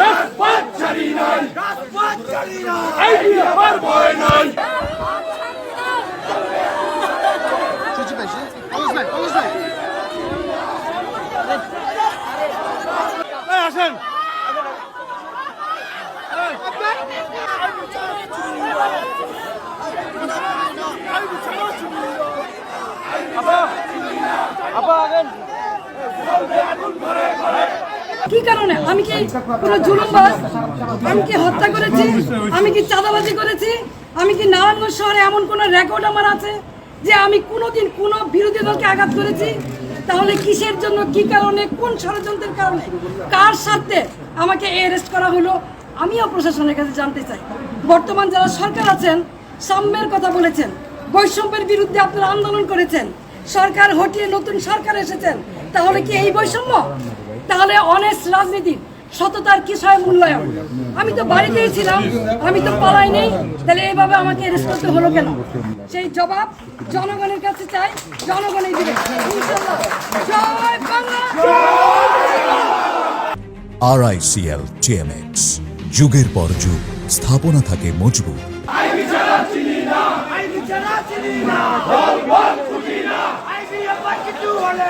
রাজপথ ছাড়ি নাই, রাজপথ ছাড়ি নাই, আইবি আমার ভয় নাই। আসেন কি কারণে? আমি কি কোনো জুলুমবাজ? আমি কি হত্যা করেছি? আমি কি চাঁদাবাজি করেছি? আমি কি নারায়ণগঞ্জ শহরে এমন কোনো রেকর্ড আমার আছে যে আমি কোনোদিন কোনো বিরোধী দলকে আঘাত করেছি? তাহলে কিসের জন্য, কি কারণে, কোন ষড়যন্ত্রের কারণে, কার স্বার্থে আমাকে অ্যারেস্ট করা হলো? আমিও প্রশাসনের কাছে জানতে চাই। বর্তমান যারা সরকার আছেন, সাম্যের কথা বলেছেন, বৈষম্যের বিরুদ্ধে আপনারা আন্দোলন করেছেন, সরকার হটিয়ে নতুন সরকার এসেছেন, তাহলে কি এই বৈষম্য? তাহলে অনেস্ট রাজনীতি, সততার কিসের মূল্যায়ন? আমি তো বাড়িতেই ছিলাম, আমি তো পালাই নেই, তাহলে এইভাবে আমাকে অ্যারেস্ট করতে হলো কেন? সেই জবাব জনগণের কাছে চাই, জনগণই দিবে ইনশাআল্লাহ। জয় বাংলা। RICL TMX, যুগের পর যুগ স্থাপনা থাকে মজবুত। আইবি ছাড়া চিনি না, আইবি ছাড়া চিনি না, দল বল খুঁজি না, আইবি আবার কিছু হলে